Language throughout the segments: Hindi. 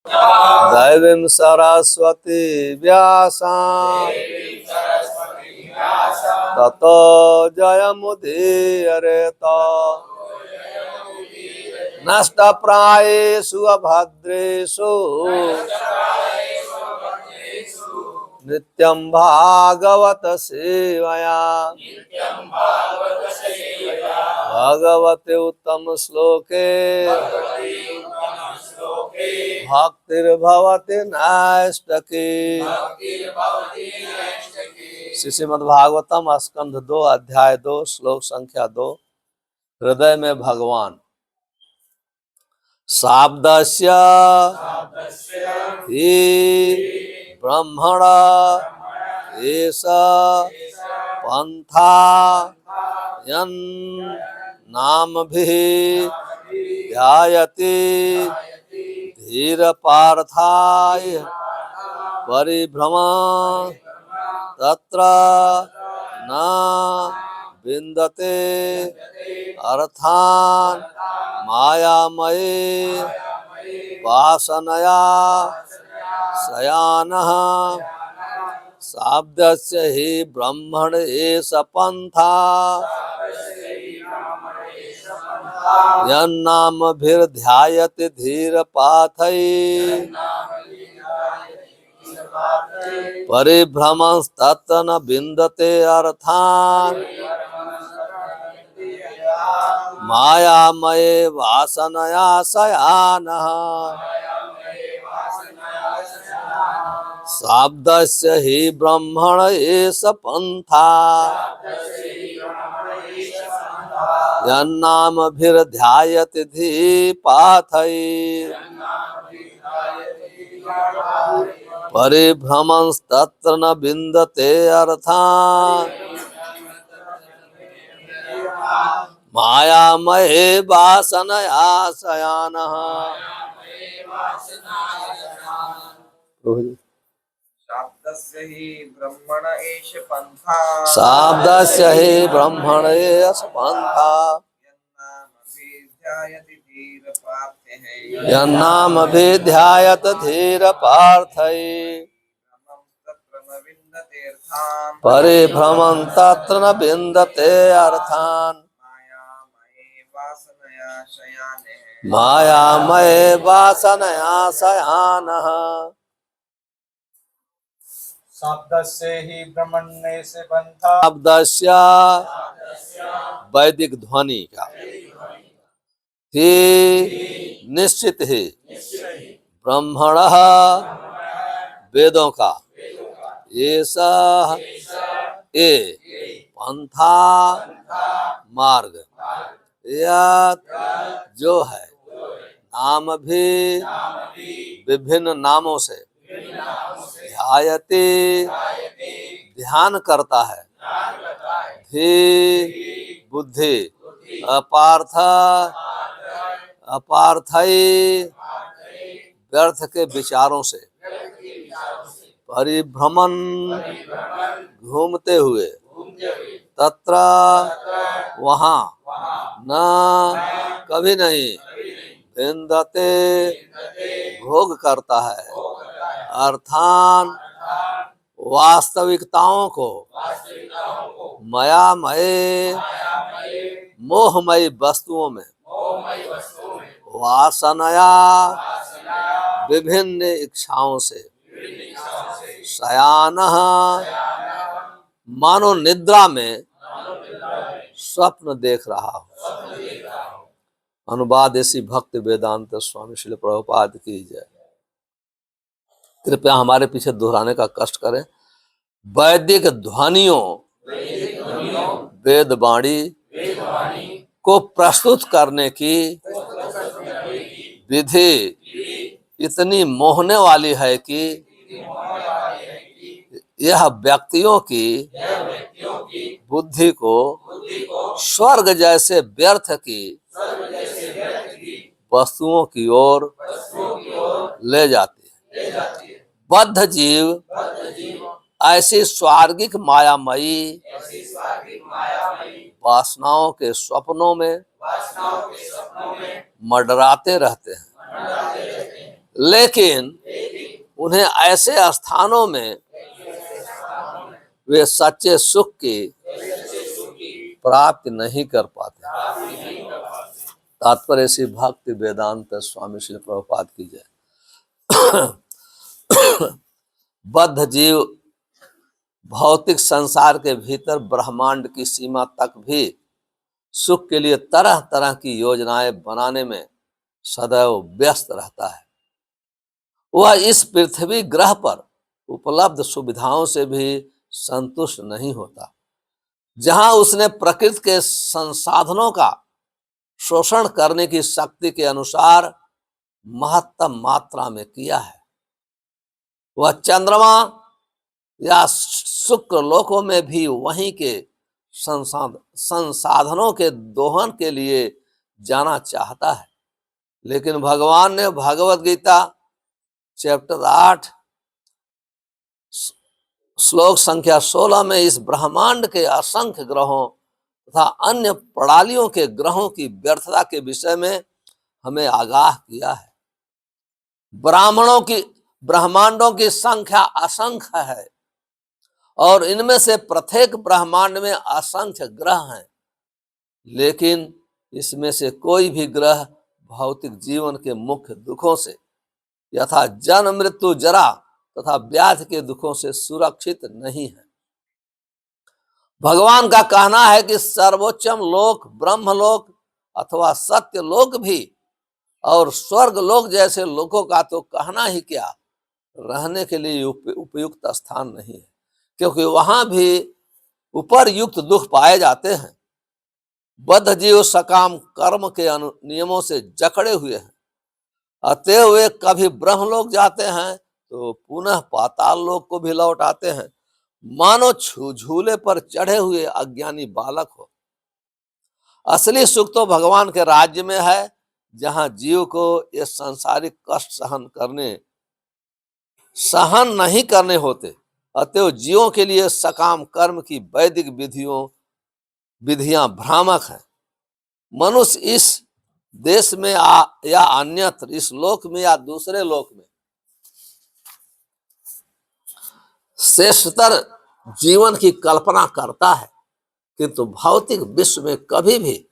दैवीं सरस्वती व्यासां ततो जयमुदीरयेत्। नष्टप्रायेषु अभद्रेषु नित्यं भागवत सेवया भगवते उत्तम श्लोके भक्तिर्भवति नैष्टकी। श्रीमद्भागवतम स्कंध 2 अध्याय 2 श्लोक संख्या 2। हृदय में भगवान। शाब्दस्य हि ब्रह्मण एष पंथा यन् नामभिः ध्यायति धीरपार्थाय परिभ्रमः तत्र न विन्दते अर्थान् मायामये वासनया शयानः। शाब्दस्य हि ब्रह्मण एष पंथा यन्नामभिर्ध्यायति धीरपार्थैः परिभ्रमस्तत्र न विन्दते अर्थान् मायामये वासनया शयानः। शाब्दस्य हि ब्रह्मण एष पंथा यन्नामभिर्ध्यायति धीरपार्थैः परिभ्रमस्तत्र न विन्दते अर्थान् मायामये वासनया शयानः। शाब्दस्य हि ब्रह्मण एष पंथा शाब्दस्य हि ब्रह्मण एष पंथा यन्नामभिध्यायति धीरपार्थैः परिभ्रमं तत्र न विन्दते अर्थान् मायामये वासनया शयानः। शाब्दस्य हि ब्रह्मण एष पंथा। शाब्दस्य वैदिक ध्वनि का ही निश्चित ही ब्रह्मणः वेदों का ऐसा ए पंथा मार्ग यह जो है नाम भी विभिन्न नामों से ध्यायति ध्यान करता है धी बुद्धि अपार्थ अपार्थई व्यर्थ के विचारों से परिभ्रमण घूमते हुए तत्र वहाँ न कभी नहीं विन्दते भोग करता है अर्थान वास्तविकताओं को मायामय मोहमयी वस्तुओं में वासनया विभिन्न इच्छाओं से शयानः मानो निद्रा में स्वप्न देख रहा हो। अनुवाद ऐसी भक्ति वेदांत स्वामी श्रील प्रभुपाद की जय। कृपया हमारे पीछे दोहराने का कष्ट करें। वैदिक ध्वनियों वेद वाणी को प्रस्तुत करने की विधि इतनी मोहने वाली है कि यह व्यक्तियों की बुद्धि को स्वर्ग जैसे व्यर्थ की वस्तुओं की ओर ले जाती है। बद्ध जीव ऐसी स्वार्गिक मायामयी वासनाओं के स्वप्नों में मंडराते रहते हैं। लेकिन उन्हें ऐसे स्थानों में वे सच्चे सुख की प्राप्ति नहीं कर पाते। तात्पर्य श्री भक्ति वेदांत स्वामी श्री प्रभुपाद की जय। बद्ध जीव भौतिक संसार के भीतर ब्रह्मांड की सीमा तक भी सुख के लिए तरह तरह की योजनाएं बनाने में सदैव व्यस्त रहता है। वह इस पृथ्वी ग्रह पर उपलब्ध सुविधाओं से भी संतुष्ट नहीं होता, जहां उसने प्रकृति के संसाधनों का शोषण करने की शक्ति के अनुसार महत्तम मात्रा में किया है। वह चंद्रमा या शुक्र लोकों में भी वहीं के संसाधनों के दोहन के लिए जाना चाहता है। लेकिन भगवान ने भगवत गीता चैप्टर 8 श्लोक संख्या 16 में इस ब्रह्मांड के असंख्य ग्रहों तथा अन्य प्रणालियों के ग्रहों की व्यर्थता के विषय में हमें आगाह किया है। ब्रह्मांडों की संख्या असंख्य है और इनमें से प्रत्येक ब्रह्मांड में असंख्य ग्रह हैं, लेकिन इसमें से कोई भी ग्रह भौतिक जीवन के मुख्य दुखों से यथा जन्म मृत्यु जरा तथा व्याधि के दुखों से सुरक्षित नहीं है। भगवान का कहना है कि सर्वोच्चम लोक ब्रह्मलोक अथवा सत्य लोक भी और स्वर्ग लोक जैसे लोकों का तो कहना ही क्या, रहने के लिए उपयुक्त स्थान नहीं है, क्योंकि वहां भी उपरयुक्त दुख पाए जाते हैं। बद्ध जीव सकाम कर्म के नियमों से जकड़े हुए हैं, अतएव वे कभी ब्रह्मलोक जाते हैं तो पुनः पाताल लोक को भी लौट आते हैं, मानो झूले पर चढ़े हुए अज्ञानी बालक हो। असली सुख तो भगवान के राज्य में है, जहां जीव को ये सांसारिक कष्ट सहन नहीं करने होते। अतएव जीवों के लिए सकाम कर्म की वैदिक विधियां भ्रामक हैं। मनुष्य इस देश में या अन्यत्र, इस लोक में या दूसरे लोक में श्रेष्ठतर जीवन की कल्पना करता है, किंतु भौतिक विश्व में कभी भी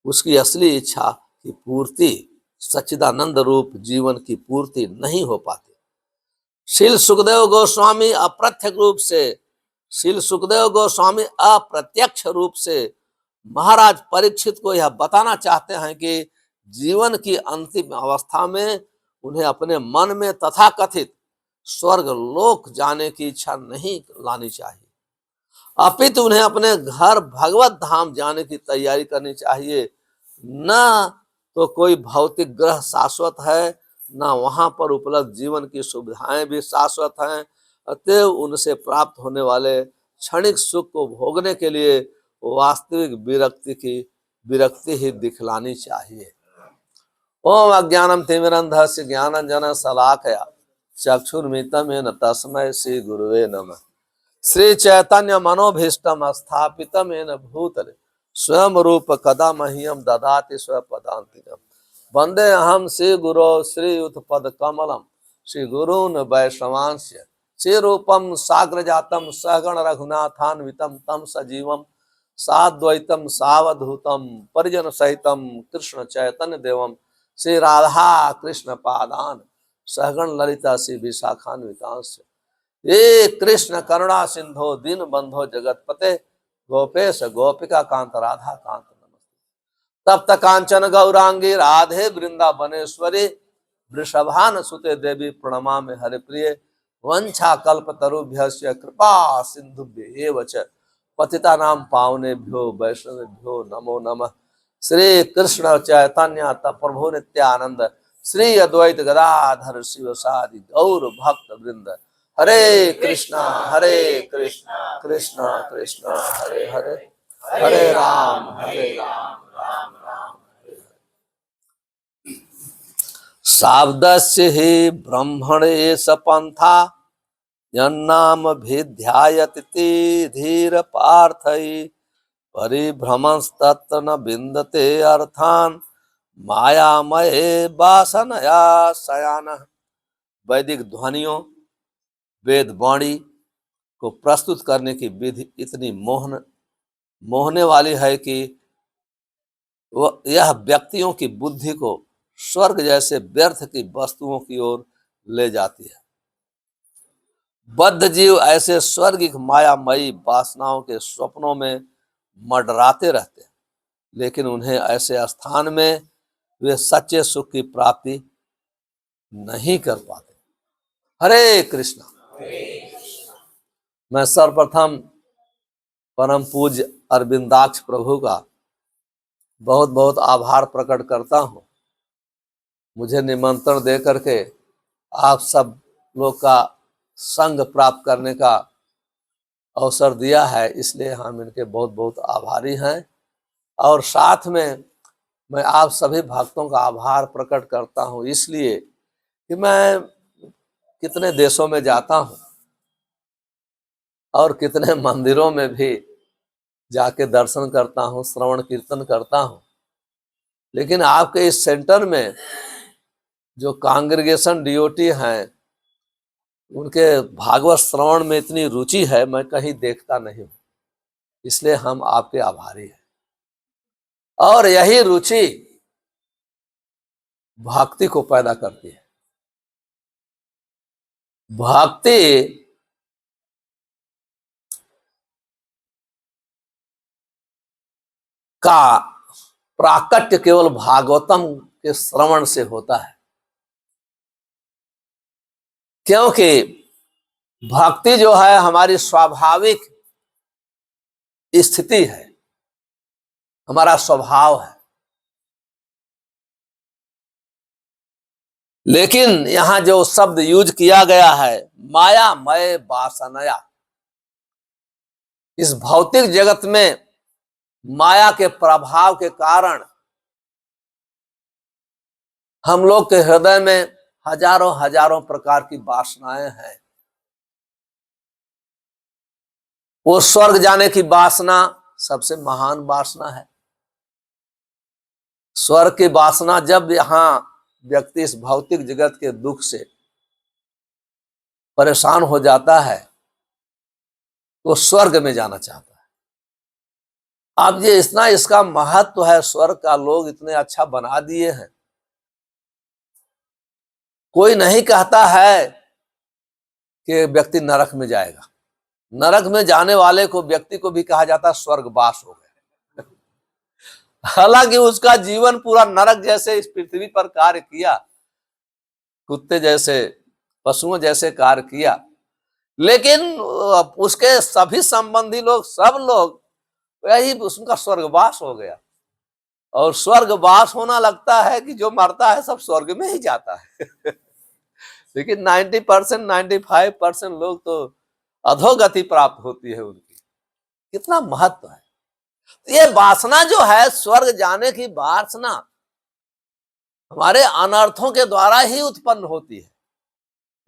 उसकी असली इच्छा की पूर्ति, सच्चिदानंद रूप जीवन की पूर्ति नहीं हो पाती। श्रील सुखदेव गोस्वामी अप्रत्यक्ष रूप से महाराज परीक्षित को यह बताना चाहते हैं कि जीवन की अंतिम अवस्था में उन्हें अपने मन में तथाकथित स्वर्ग लोक जाने की इच्छा नहीं लानी चाहिए, अपितु उन्हें अपने घर भगवत धाम जाने की तैयारी करनी चाहिए। न तो कोई भौतिक ग्रह शाश्वत है, न वहां पर उपलब्ध जीवन की सुविधाएं भी शाश्वत हैं। अतएव उनसे प्राप्त होने वाले क्षणिक सुख को भोगने के लिए वास्तविक विरक्ति ही दिखलानी चाहिए। ओम अज्ञानम तिमिरन्धस्य ज्ञानांजन शलाकया चक्षुर्मिलितं येन तस्मै श्री गुरुवे नमः। श्री चैतन्य मनोभीष्टम स्थापितं येन भूतले स्वयं रूप कदा मह्यम ददाति स्वपदान्तिकम्। वंदे अहम श्री गुरो श्रीयुत पद कमलम श्री गुरून् वैष्णवांस्य श्री रूपम साग्र जातम सहगण रघुनाथान्वितम तम सजीवम साद्वैतम सावधूतम परिजन सहितम कृष्ण चैतन्य देवम श्री राधा कृष्ण पादान सहगण ललिता श्री विशाखान्वितांश। ये कृष्ण करुणा सिंधो दीन बंधो जगतपते गोपेश गोपिका कांत राधा कांत तप्त कांचन गौरांगी राधे वृंदावनेश्वरी वृषभान सुते देवी प्रणमामि हरिप्रिये। वंशा कल्पतरुभ्यस्य कृपा सिंधुभ्येव च पतितानां पावनेभ्यो वैष्णवेभ्यो नमो नमः। श्री कृष्ण चैतन्य प्रभु नित्यानंद श्री अद्वैत गदाधर शिवसादि गौर भक्त वृंद। हरे कृष्णा कृष्णा कृष्णा हरे हरे, हरे राम राम राम। शाब्दस्य हि ब्रह्मणे सपंथा यन्नाम भिध्यायति धीर पार्थै परिभ्रमस्तत्र न विन्दते अर्थान् मायामये वासनया शयानः। वैदिक ध्वनियों, वेद वाणी को प्रस्तुत करने की विधि इतनी मोहने वाली है कि यह व्यक्तियों की बुद्धि को स्वर्ग जैसे व्यर्थ की वस्तुओं की ओर ले जाती है। बद्ध जीव ऐसे स्वर्गिक मायामयी वासनाओं के स्वप्नों में मंडराते रहते हैं, लेकिन उन्हें ऐसे स्थान में वे सच्चे सुख की प्राप्ति नहीं कर पाते। हरे कृष्णा। मैं सर्वप्रथम परम पूज्य अरविंदाक्ष प्रभु का बहुत बहुत आभार प्रकट करता हूं, मुझे निमंत्रण दे करके आप सब लोग का संग प्राप्त करने का अवसर दिया है, इसलिए हम इनके बहुत बहुत आभारी हैं। और साथ में मैं आप सभी भक्तों का आभार प्रकट करता हूं, इसलिए कि मैं कितने देशों में जाता हूं और कितने मंदिरों में भी जाके दर्शन करता हूं, श्रवण कीर्तन करता हूं, लेकिन आपके इस सेंटर में जो कांग्रेगेशन डीओटी हैं, उनके भागवत श्रवण में इतनी रुचि है, मैं कहीं देखता नहीं हूं, इसलिए हम आपके आभारी हैं। और यही रुचि भक्ति को पैदा करती है। भक्ति का प्राकट्य केवल भागवतम के श्रवण से होता है, क्योंकि भक्ति जो है हमारी स्वाभाविक स्थिति है, हमारा स्वभाव है। लेकिन यहां जो शब्द यूज किया गया है, माया मय वासनया, इस भौतिक जगत में माया के प्रभाव के कारण हम लोग के हृदय में हजारों हजारों प्रकार की वासनाएं हैं। वो स्वर्ग जाने की वासना सबसे महान वासना है। स्वर्ग की वासना, जब यहां व्यक्ति इस भौतिक जगत के दुख से परेशान हो जाता है, वो स्वर्ग में जाना चाहता है। अब ये इतना इसका महत्व है, स्वर्ग का लोग इतने अच्छा बना दिए हैं। कोई नहीं कहता है कि व्यक्ति नरक में जाएगा। नरक में जाने वाले को, व्यक्ति को भी कहा जाता है स्वर्गवास हो गया। हालांकि उसका जीवन पूरा नरक जैसे इस पृथ्वी पर कार्य किया, कुत्ते जैसे, पशुओं जैसे कार्य किया, लेकिन उसके सभी संबंधी लोग, सब लोग यही उसका स्वर्गवास हो गया। और स्वर्गवास होना लगता है कि जो मरता है सब स्वर्ग में ही जाता है। लेकिन 90% 95% लोग तो अधोगति प्राप्त होती है उनकी। कितना महत्व है। ये वासना जो है, स्वर्ग जाने की वासना हमारे अनर्थों के द्वारा ही उत्पन्न होती है।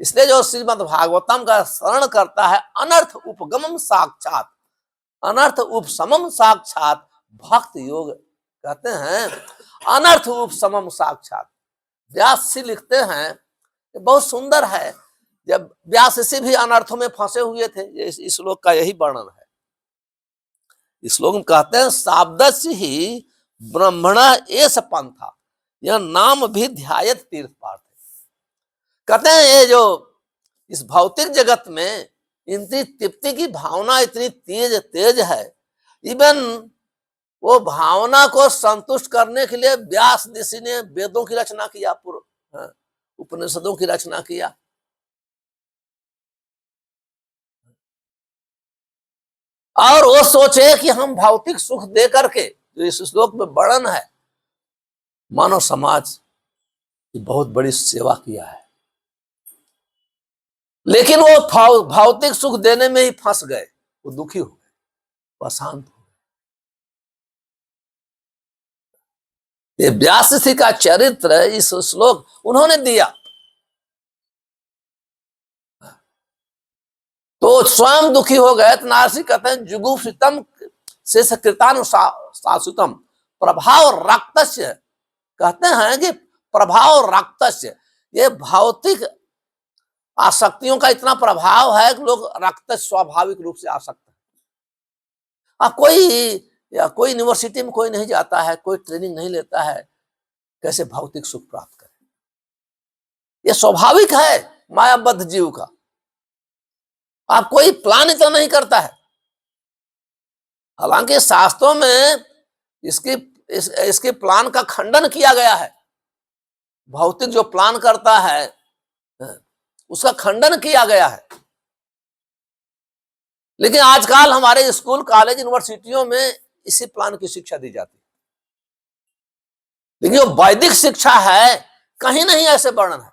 इसलिए जो श्रीमद् भागवतम का शरण करता है, अनर्थ उपगमम साक्षात, अनर्थ उपशमम साक्षात, भक्त योग कहते हैं, अनर्थ उपशमम साक्षात। व्यास जी लिखते हैं, बहुत सुंदर है। जब व्यास इसी भी अनर्थों में फंसे हुए थे, इस श्लोक का यही वर्णन है। इस श्लोक में कहते हैं, शाब्दस्य ही ब्रह्मणा एष पंथा, यह नाम भी ध्यायत तीर्थ पार्थ। कहते हैं ये जो इस भौतिक जगत में इतनी तृप्ति की भावना इतनी तेज है, इवन वो भावना को संतुष्ट करने के लिए व्यास ऋषि ने वेदों की रचना किया, उपनिषदों की रचना किया। और वो सोचे कि हम भौतिक सुख दे करके, जो इस श्लोक में वर्णन है, मानव समाज की बहुत बड़ी सेवा किया है। लेकिन वो भौतिक सुख देने में ही फंस गए, वो दुखी हो गए, अशांत हो गए। ये व्यास ऋषि का चरित्र इस श्लोक उन्होंने दिया, तो स्वयं दुखी हो गए। तो नारसी कहते हैं, जुगुप्सितम से कृतानुशासितम प्रभाव रक्तस्य, कहते हैं कि प्रभाव रक्तस्य, ये भौतिक आसक्तियों का इतना प्रभाव है कि लोग रक्त स्वाभाविक रूप से आसक्त है। कोई यूनिवर्सिटी में कोई नहीं जाता है, कोई ट्रेनिंग नहीं लेता है, कैसे भौतिक सुख प्राप्त करे? ये स्वाभाविक है मायाबद्ध जीव का। आप कोई प्लान इतना नहीं करता है। हालांकि शास्त्रों में इसके प्लान का खंडन किया गया है। भौतिक जो प्लान करता है उसका खंडन किया गया है। लेकिन आजकल हमारे स्कूल, कॉलेज, यूनिवर्सिटियों में इसी प्लान की शिक्षा दी जाती है। लेकिन जो वैदिक शिक्षा है कहीं नहीं ऐसे वर्णन है।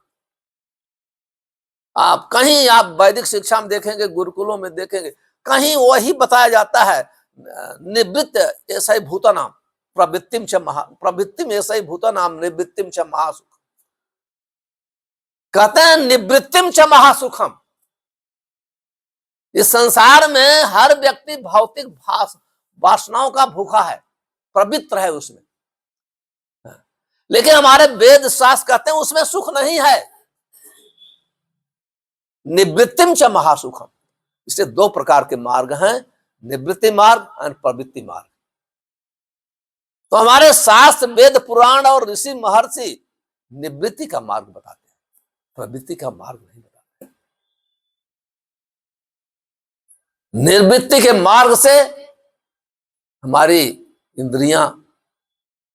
आप वैदिक शिक्षा में देखेंगे, गुरुकुलों में देखेंगे, कहीं वही बताया जाता है, निवृत्त ऐसा ही भूतानाम प्रवृत्तिम ऐसा ही भूतानाम निवृत्तिम च महासुख। कहते हैं निवृत्तिम च महासुखम। इस संसार में हर व्यक्ति भौतिक वासनाओं का भूखा है, पवित्र है उसमें। लेकिन हमारे वेद शास्त्र कहते हैं उसमें सुख नहीं है। निवृत्तिम च महासुखम। इससे दो प्रकार के मार्ग हैं, निवृत्ति मार्ग और प्रवृत्ति मार्ग। तो हमारे शास्त्र, वेद, पुराण और ऋषि महर्षि निवृत्ति का मार्ग बताते हैं, प्रवृत्ति का मार्ग नहीं बताते। निवृत्ति के मार्ग से हमारी इंद्रियां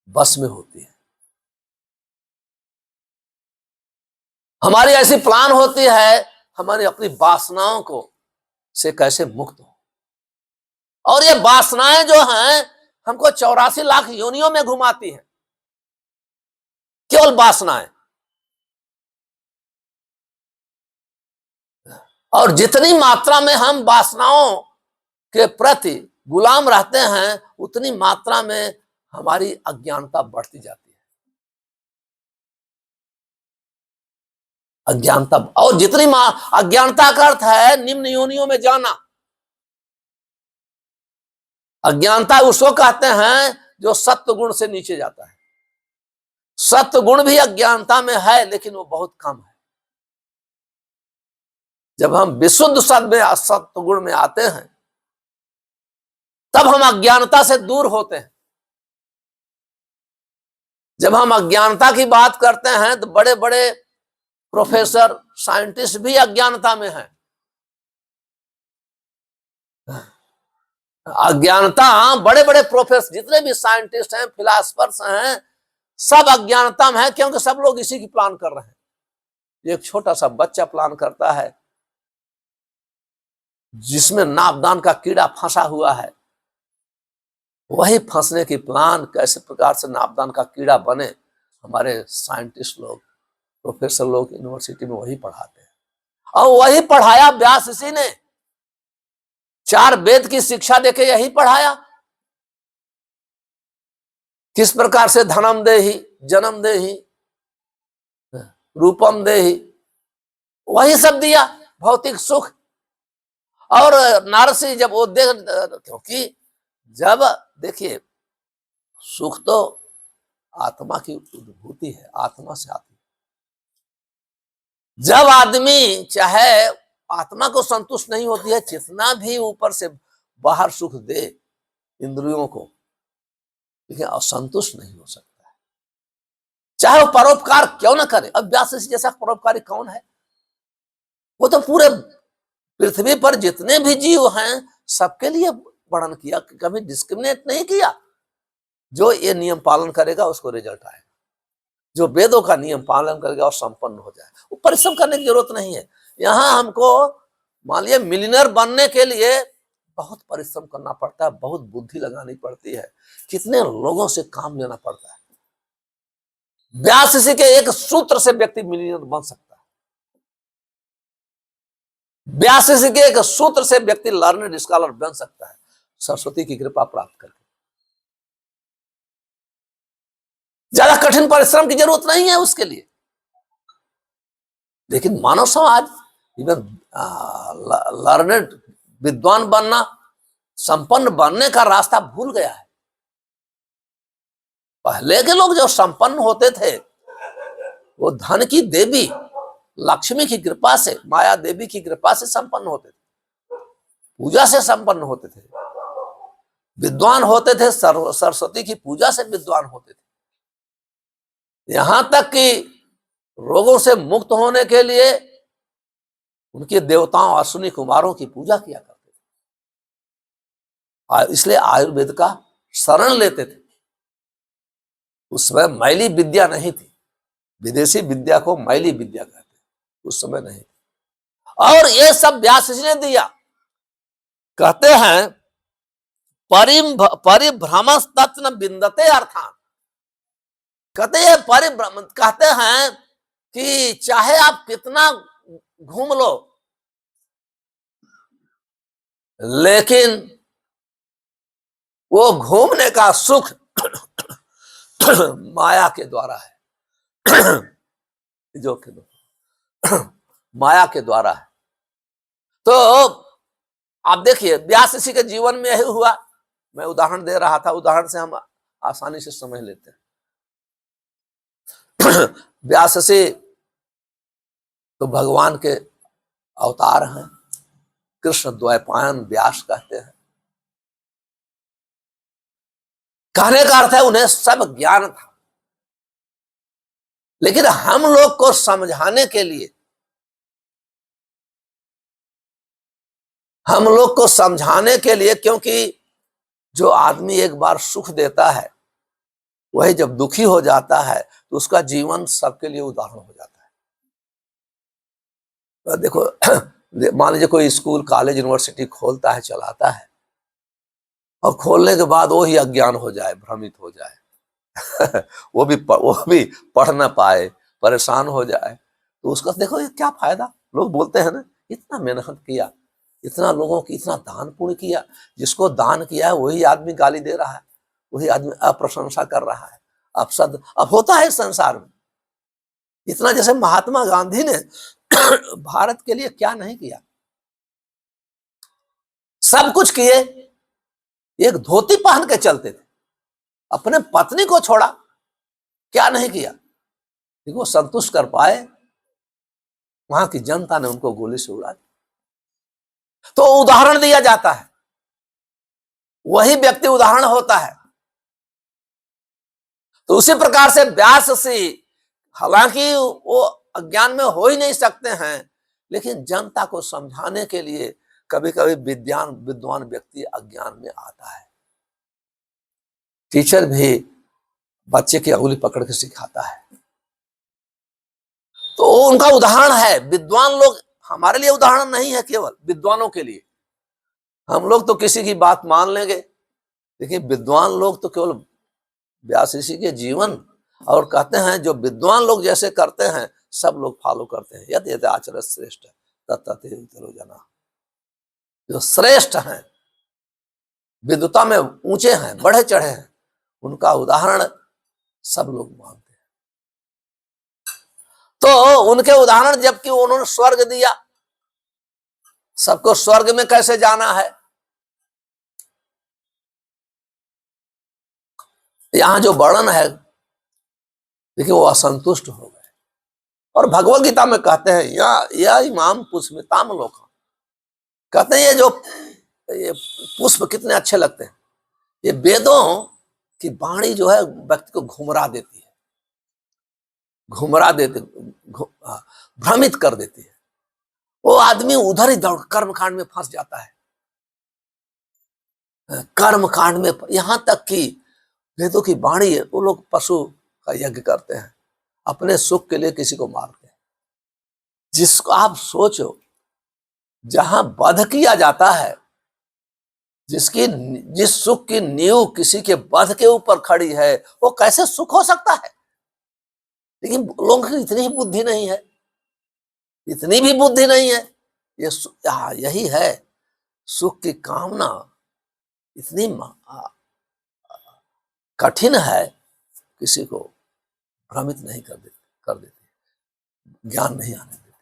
बस में होती है, हमारी ऐसी प्लान होती है हमारी अपनी वासनाओं को से कैसे मुक्त हो। और ये वासनाएं जो हैं हमको 84 लाख योनियों में घुमाती हैं, केवल वासनाएं। और जितनी मात्रा में हम वासनाओं के प्रति गुलाम रहते हैं उतनी मात्रा में हमारी अज्ञानता बढ़ती जाती है। अज्ञानता, और जितनी अज्ञानता का अर्थ है निम्न योनियों में जाना। अज्ञानता उसको कहते हैं जो सत्व गुण से नीचे जाता है। सत्व गुण भी अज्ञानता में है लेकिन वो बहुत कम है। जब हम विशुद्ध सत्व गुण में आते हैं तब हम अज्ञानता से दूर होते हैं। जब हम अज्ञानता की बात करते हैं तो बड़े बड़े प्रोफेसर, साइंटिस्ट भी अज्ञानता में हैं। अज्ञानता, बड़े बड़े प्रोफेसर, जितने भी साइंटिस्ट हैं, फिलासफर्स हैं, सब अज्ञानता में है, क्योंकि सब लोग इसी की प्लान कर रहे हैं। एक छोटा सा बच्चा प्लान करता है जिसमें नापदान का कीड़ा फंसा हुआ है, वही फंसने की प्लान कैसे प्रकार से नापदान का कीड़ा बने, हमारे साइंटिस्ट लोग, प्रोफेसर लोग यूनिवर्सिटी में वही पढ़ाते हैं। और वही पढ़ाया व्यास ऋषि ने, 4 वेद की शिक्षा देके यही पढ़ाया। किस प्रकार से धनम देहि, जन्म देहि, रूपम देहि, वही सब दिया, भौतिक सुख। और नारसी जब वो क्योंकि जब देखिए सुख तो आत्मा की अनुभूति है, आत्मा से आती है। जब आदमी चाहे आत्मा को संतुष्ट नहीं होती है, जितना भी ऊपर से बाहर सुख दे इंद्रियों को, लेकिन असंतुष्ट नहीं हो सकता है, चाहे वो परोपकार क्यों ना करे। अब व्यास ऋषि जैसा परोपकारी कौन है? वो तो पूरे पृथ्वी पर जितने भी जीव हैं सबके लिए वर्णन किया, कभी डिस्क्रिमिनेट नहीं किया। जो ये नियम पालन करेगा उसको रिजल्ट आएगा, जो वेदों का नियम पालन करेगा और संपन्न हो जाए। वो परिश्रम करने की जरूरत नहीं है। यहाँ हमको मान लिया मिलियनर बनने के लिए बहुत परिश्रम करना पड़ता है, बहुत बुद्धि लगानी पड़ती है, कितने लोगों से काम लेना पड़ता है। व्यास ऋषि के एक सूत्र से व्यक्ति मिलियनर बन सकता है। व्यास ऋषि के एक सूत्र से व्यक्ति लर्नेड स्कॉलर बन सकता है, सरस्वती की कृपा प्राप्त करके। ज्यादा कठिन परिश्रम की जरूरत नहीं है उसके लिए। लेकिन मानव समाज इवन लर्नेड, विद्वान बनना, संपन्न बनने का रास्ता भूल गया है। पहले के लोग जो संपन्न होते थे वो धन की देवी लक्ष्मी की कृपा से, माया देवी की कृपा से संपन्न होते थे, पूजा से संपन्न होते थे, विद्वान होते थे, सरस्वती की पूजा से विद्वान होते थे। यहां तक कि रोगों से मुक्त होने के लिए उनके देवताओं अश्विनी कुमारों की पूजा किया करते थे, इसलिए आयुर्वेद का शरण लेते थे। उस समय मैली विद्या नहीं थी, विदेशी विद्या को मैली विद्या कहते हैं, उस समय नहीं। और ये सब व्यास जी ने दिया। कहते हैं परिभ्रम तत्न बिंदते अर्थान, कहते हैं परिभ्रम, कहते हैं कि चाहे आप कितना घूम लो, लेकिन वो घूमने का सुख माया के द्वारा है, जो माया के द्वारा है। तो आप देखिए व्यास ऋषि के जीवन में यही हुआ। मैं उदाहरण दे रहा था, उदाहरण से हम आसानी से समझ लेते हैं। व्यास ऋषि तो भगवान के अवतार हैं, कृष्ण द्वैपायन व्यास कहते हैं। कहने का अर्थ है उन्हें सब ज्ञान था, लेकिन हम लोग को समझाने के लिए, हम लोग को समझाने के लिए, क्योंकि जो आदमी एक बार सुख देता है वही जब दुखी हो जाता है तो उसका जीवन सबके लिए उदाहरण हो जाता है। तो देखो मान लीजिए कोई स्कूल कॉलेज यूनिवर्सिटी खोलता है, चलाता है, और खोलने के बाद वो ही अज्ञान हो जाए, भ्रमित हो जाए वो भी पढ़ ना पाए, परेशान हो जाए, तो उसका देखो ये क्या फायदा। लोग बोलते हैं ना, इतना मेहनत किया, इतना लोगों की इतना दान पुण्य किया, जिसको दान किया है वही आदमी गाली दे रहा है, वही आदमी अप्रशंसा कर रहा है, अपशब्द। अब होता है संसार में इतना, जैसे महात्मा गांधी ने भारत के लिए क्या नहीं किया, सब कुछ किए। एक धोती पहन के चलते थे, अपने पत्नी को छोड़ा, क्या नहीं किया, देखो संतुष्ट कर पाए, वहां की जनता ने उनको गोली से उड़ा दी। तो उदाहरण दिया जाता है, वही व्यक्ति उदाहरण होता है। तो उसी प्रकार से व्यास से, हालांकि वो अज्ञान में हो ही नहीं सकते हैं, लेकिन जनता को समझाने के लिए कभी कभी विद्वान व्यक्ति अज्ञान में आता है। टीचर भी बच्चे की अंगुली पकड़ के सिखाता है, तो उनका उदाहरण है। विद्वान लोग हमारे लिए उदाहरण नहीं है, केवल विद्वानों के लिए। हम लोग तो किसी की बात मान लेंगे, लेकिन विद्वान लोग तो केवल व्यास ऋषि के जीवन, और कहते हैं जो विद्वान लोग जैसे करते हैं सब लोग फॉलो करते हैं। यद यद आचरण श्रेष्ठ तत्तरो जना, जो श्रेष्ठ हैं, विद्वता में ऊंचे हैं, बढ़े चढ़े हैं, उनका उदाहरण सब लोग मानते हैं। तो उनके उदाहरण, जबकि उन्होंने स्वर्ग दिया, सबको स्वर्ग में कैसे जाना है, यहां जो वर्णन है, देखिए वो असंतुष्ट हो गए। और भगवत गीता में कहते हैं या इमाम पुष्पिताम लोका, कहते हैं ये पुष्प कितने अच्छे लगते हैं। ये वेदों की वाणी जो है व्यक्ति को घुमरा देती है, भ्रमित कर देती है। वो आदमी उधर ही दौड़ कर्मकांड में फंस जाता है, कर्मकांड में। यहां तक कि वेदों की वाणी है, वो लोग पशु का यज्ञ करते हैं, अपने सुख के लिए किसी को मारते हैं। जिसको आप सोचो, जहां वध किया जाता है, जिस सुख की नींव किसी के वध के ऊपर खड़ी है, वो कैसे सुख हो सकता है। लेकिन लोगों की इतनी बुद्धि नहीं है, इतनी भी बुद्धि नहीं है। यही है सुख की कामना इतनी कठिन है, किसी को भ्रमित नहीं कर देती, ज्ञान नहीं आने देती।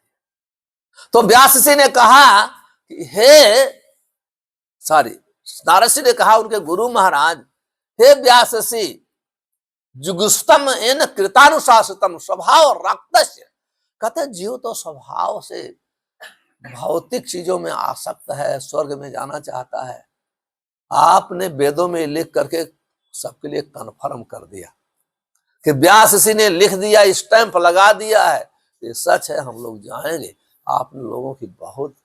तो व्यास जी ने कहा कि नारद ने कहा उनके गुरु महाराज, हे व्याससी, जुगुस्तम एन कृतानुशासितम स्वभाव रक्तस्य, कहते हैं जीव तो स्वभाव से भौतिक चीजों में आसक्त है, स्वर्ग में जाना चाहता है। आपने वेदों में लिख करके सबके लिए कन्फर्म कर दिया कि व्यास ऋषि ने लिख दिया, स्टैंप लगा दिया है, ये सच है, हम लोग जाएंगे। आपने लोगों की बहुत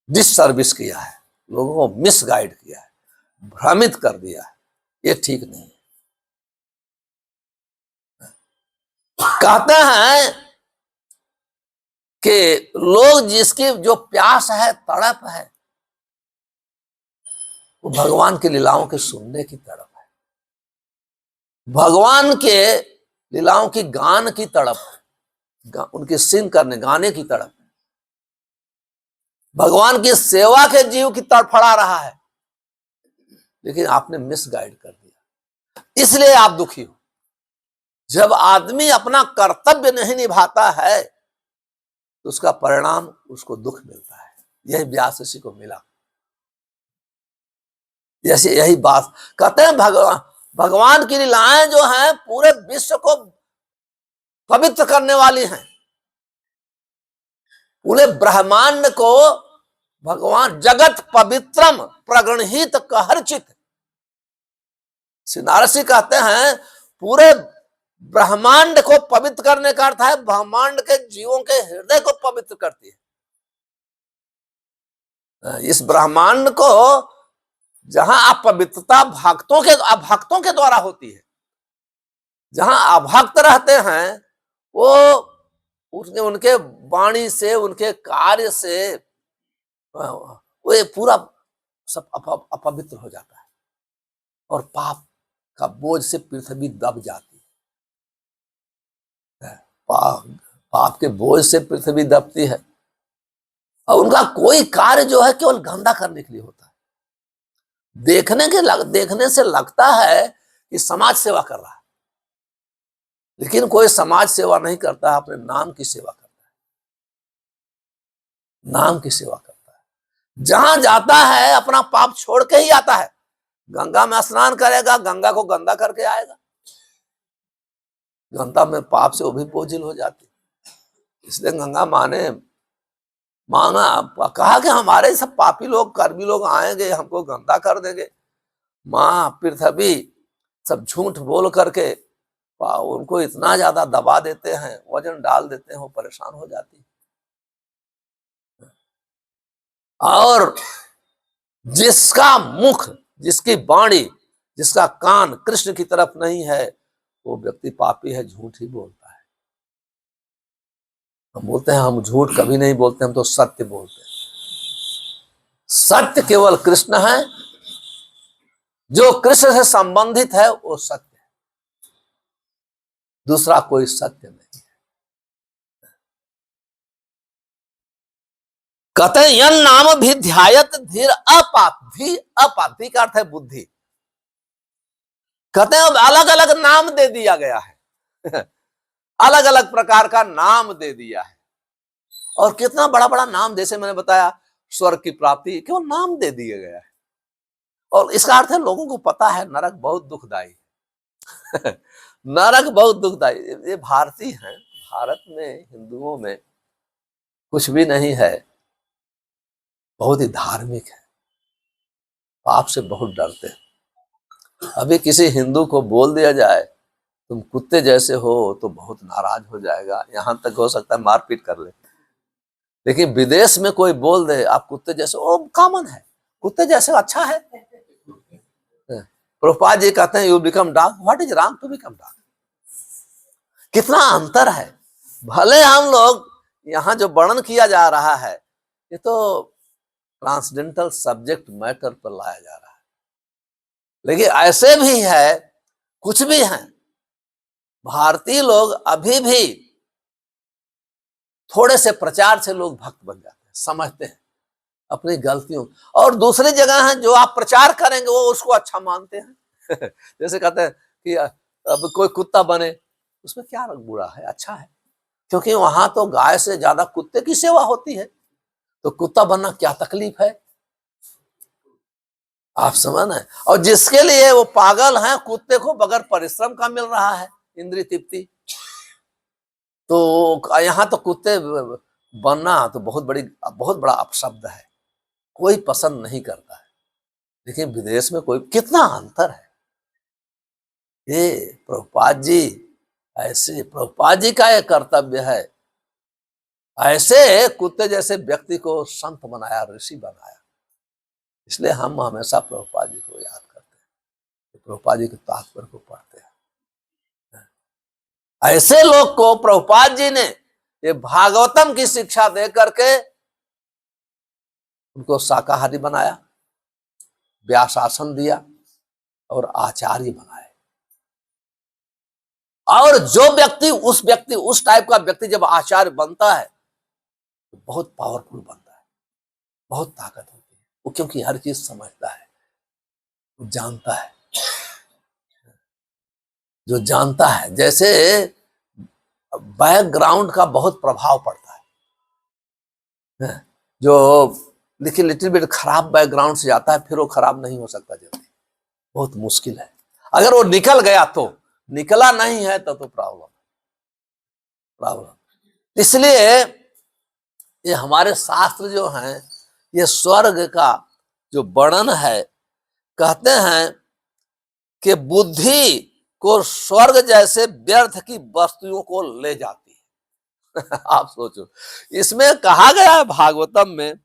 डिससर्विस किया है, लोगों को मिसगाइड किया है, भ्रमित कर दिया है, ये ठीक नहीं है। कहते हैं कि लोग जिसकी जो प्यास है, तड़प है, वो भगवान की लीलाओं के सुनने की तड़प है, भगवान के लीलाओं की गान की तड़प है, उनकी सिंग करने गाने की तड़प है, भगवान की सेवा के जीव की तड़फड़ा रहा है, लेकिन आपने मिसगाइड कर दिया, इसलिए आप दुखी हो। जब आदमी अपना कर्तव्य नहीं निभाता है तो उसका परिणाम उसको दुख मिलता है। यही व्यास ऋषि को मिला। जैसे यही बात कहते हैं, भगवान की लीलाएं जो हैं पूरे विश्व को पवित्र करने वाली हैं, पूरे ब्रह्मांड को भगवान जगत पवित्रम प्रगणहित कहरचित। श्री नारद कहते हैं पूरे ब्रह्मांड को पवित्र करने का अर्थ है ब्रह्मांड के जीवों के हृदय को पवित्र करती है। इस ब्रह्मांड को जहां अपवित्रता भक्तों के द्वारा होती है, जहां अभक्त रहते हैं वो उनके वाणी से, उनके कार्य से वो पूरा सब अपवित्र हो जाता है और पाप का बोझ से पृथ्वी दब जाती है। पाप के बोझ से पृथ्वी दबती है और उनका कोई कार्य जो है केवल गंदा करने के लिए होता है। देखने से लगता है कि समाज सेवा कर रहा है, लेकिन कोई समाज सेवा नहीं करता है, अपने नाम की सेवा करता है, नाम की सेवा करता है। जहां जाता है अपना पाप छोड़ के ही आता है। गंगा में स्नान करेगा, गंगा को गंदा करके आएगा, गंगा में पाप से वो भी बोझिल हो जाती। इसलिए गंगा माँ ने मांगा, कहा कि हमारे सब पापी लोग, कर्मी लोग आएंगे, हमको गंदा कर देंगे। माँ पृथ्वी सब झूठ बोल करके उनको इतना ज्यादा दबा देते हैं, वजन डाल देते हैं, वो परेशान हो जाती है। और जिसका मुख, जिसकी वाणी, जिसका कान कृष्ण की तरफ नहीं है, वो व्यक्ति पापी है, झूठ ही बोलता है। हम बोलते हैं हम झूठ कभी नहीं बोलते, हम तो सत्य बोलते हैं। सत्य केवल कृष्ण है, जो कृष्ण से संबंधित है वो सत्य है, दूसरा कोई सत्य नहीं है। कहते हैं यन नाम भी ध्यायत धीर अपाधी, अपाधी का अर्थ है बुद्धि। कहते हैं अब अलग अलग नाम दे दिया गया है अलग अलग प्रकार का नाम दे दिया है, और कितना बड़ा बड़ा नाम, जैसे मैंने बताया स्वर्ग की प्राप्ति, केवल नाम दे दिया गया है। और इसका अर्थ है लोगों को पता है नरक बहुत दुखदायी नरक बहुत दुखदायी। ये भारतीय हैं, भारत में हिंदुओं में कुछ भी नहीं है, बहुत ही धार्मिक है, पाप से बहुत डरते हैं। अभी किसी हिंदू को बोल दिया जाए तुम कुत्ते जैसे हो तो बहुत नाराज हो जाएगा, यहां तक हो सकता है मारपीट कर ले। लेकिन विदेश में कोई बोल दे आप कुत्ते जैसे, वो कॉमन है, कुत्ते जैसे अच्छा है। प्रभुपाद जी कहते हैं you become dog, what is wrong to become dog. कितना अंतर है। भले हम लोग यहाँ जो वर्णन किया जा रहा है ये तो ट्रांसडेंटल सब्जेक्ट मैटर पर लाया जा रहा है, लेकिन ऐसे भी है, कुछ भी हैं भारतीय लोग अभी भी थोड़े से प्रचार से लोग भक्त बन जाते हैं, समझते हैं अपनी गलतियों, और दूसरी जगह है जो आप प्रचार करेंगे वो उसको अच्छा मानते हैं जैसे कहते हैं कि अब कोई कुत्ता बने, उसमें क्या बुरा है, अच्छा है, क्योंकि वहां तो गाय से ज्यादा कुत्ते की सेवा होती है, तो कुत्ता बनना क्या तकलीफ है, आप समझ रहे हैं। और जिसके लिए वो पागल हैं, कुत्ते को बगैर परिश्रम का मिल रहा है इंद्रिय तृप्ति, तो यहाँ तो कुत्ते बनना तो बहुत बड़ा अपशब्द है, कोई पसंद नहीं करता है। लेकिन विदेश में कोई, कितना अंतर है। ये प्रभुपाद जी, ऐसे प्रभुपाद जी का यह कर्तव्य है, ऐसे कुत्ते जैसे व्यक्ति को संत बनाया, ऋषि बनाया। इसलिए हम हमेशा प्रभुपाद जी को याद करते हैं, प्रभुपाद जी के तात्पर्य को पढ़ते हैं। ऐसे लोग को प्रभुपाद जी ने ये भागवतम की शिक्षा दे करके उनको शाकाहारी बनाया, व्यासासन दिया और आचार्य बनाए। और जो व्यक्ति उस टाइप का व्यक्ति जब आचार्य बनता है तो बहुत पावरफुल बनता है, बहुत ताकत होती है वो, क्योंकि हर चीज समझता है, वो जानता है। जो जानता है, जैसे बैकग्राउंड का बहुत प्रभाव पड़ता है। जो लेकिन लिटिल बिट खराब बैकग्राउंड से जाता है, फिर वो खराब नहीं हो सकता जल्दी, बहुत मुश्किल है। अगर वो निकल गया तो, निकला नहीं है तो प्रॉब्लम। इसलिए ये हमारे शास्त्र जो हैं, ये स्वर्ग का जो वर्णन है, कहते हैं कि बुद्धि को स्वर्ग जैसे व्यर्थ की वस्तुओं को ले जाती है। आप सोचो, इसमें कहा गया है भागवतम में,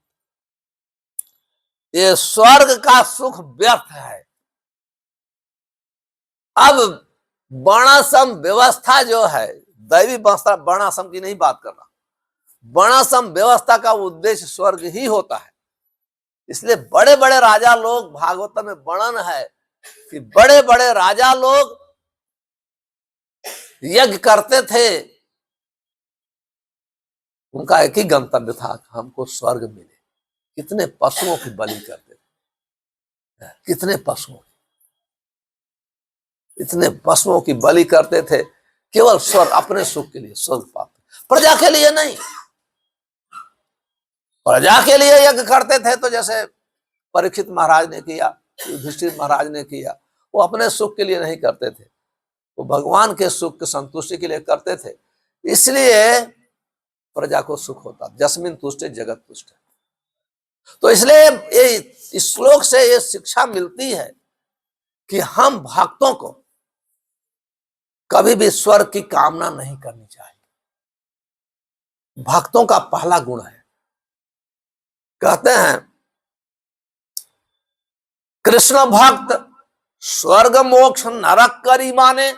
ये स्वर्ग का सुख व्यर्थ है। अब वर्णाश्रम व्यवस्था जो है, दैवी वर्णाश्रम की नहीं बात कर रहा, वर्णाश्रम व्यवस्था का उद्देश्य स्वर्ग ही होता है। इसलिए बड़े बड़े राजा लोग, भागवत में वर्णन है कि बड़े बड़े राजा लोग यज्ञ करते थे, उनका एक ही गंतव्य था, हमको स्वर्ग मिले। कितने पशुओं की बलि करते थे, कितने पशुओं, इतने पशुओं की बलि करते थे, केवल स्वर्ग, अपने सुख के लिए स्वर्ग पाते, प्रजा के लिए नहीं। प्रजा के लिए यज्ञ करते थे तो जैसे परीक्षित महाराज ने किया, युधिष्ठिर महाराज ने किया, वो अपने सुख के लिए नहीं करते थे, वो भगवान के सुख, संतुष्टि के लिए करते थे। इसलिए प्रजा को सुख होता, जस्मिन तुष्टे जगत तुष्ट। तो इसलिए इस श्लोक से ये शिक्षा मिलती है कि हम भक्तों को कभी भी स्वर्ग की कामना नहीं करनी चाहिए। भक्तों का पहला गुण है, कहते हैं कृष्ण भक्त स्वर्ग मोक्ष नरक करी माने,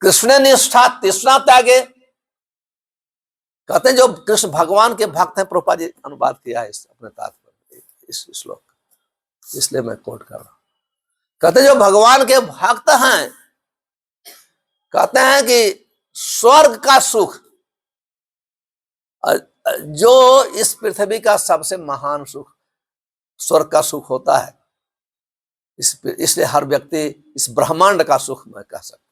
कृष्ण निष्ठा तृष्णा त्यागे। कहते हैं जो कृष्ण भगवान के भक्त हैं, प्रभुपाद जी अनुवाद किया है अपने तात्पर्य इस श्लोक, इसलिए मैं कोट कर रहा हूं। कहते हैं जो भगवान के भक्त हैं, कहते हैं कि स्वर्ग का सुख, जो इस पृथ्वी का सबसे महान सुख स्वर्ग का सुख होता है, इसलिए हर व्यक्ति इस ब्रह्मांड का सुख मैं कह सकता हूं।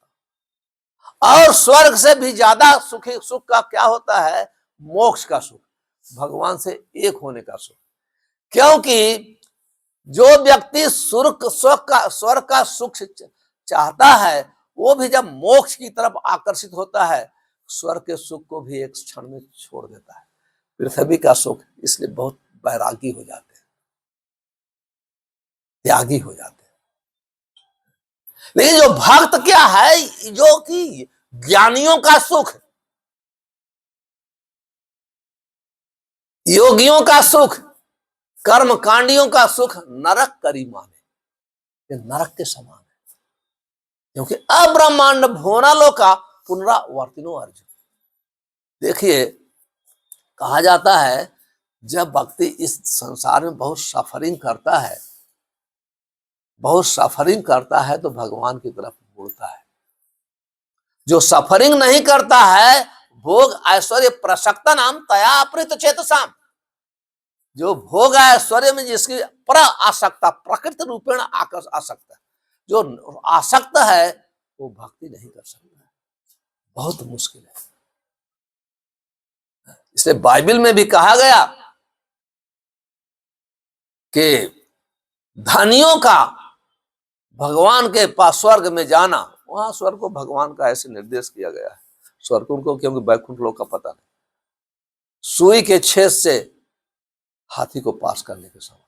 और स्वर्ग से भी ज्यादा सुख का क्या होता है? मोक्ष का सुख, भगवान से एक होने का सुख। क्योंकि जो व्यक्ति स्वर्ग का सुख चाहता है, वो भी जब मोक्ष की तरफ आकर्षित होता है, स्वर्ग के सुख को भी एक क्षण में छोड़ देता है। पृथ्वी का सुख, इसलिए बहुत बैरागी हो जाते हैं, त्यागी हो जाते हैं। लेकिन जो भक्त क्या है, जो कि ज्ञानियों का सुख, योगियों का सुख, कर्म कांडियों का सुख नरक करी माने, ये नरक के समान है। क्योंकि अब्रह्मांड भुवनालों का पुनरावर्तिनो अर्जुन। देखिए, कहा जाता है जब व्यक्ति इस संसार में बहुत सफरिंग करता है, बहुत सफरिंग करता है, तो भगवान की तरफ मुड़ता है। जो सफरिंग नहीं करता है, भोग ऐश्वर्य प्रसक्ता नाम तया अपृत चेतसाम, जो भोग ऐश्वर्य में जिसकी पर आसक्ता, प्रकृति रूपेण आसक्त है, जो आसक्त है, वो भक्ति नहीं कर सकता है, बहुत मुश्किल है। इसलिए बाइबल में भी कहा गया कि धनियों का भगवान के पास स्वर्ग में जाना, वहां स्वर्ग को भगवान का ऐसे निर्देश किया गया है। स्वर्ग उनको, क्योंकि वैकुंठ लोक का पता नहीं, सुई के छेद से हाथी को पास करने के समान,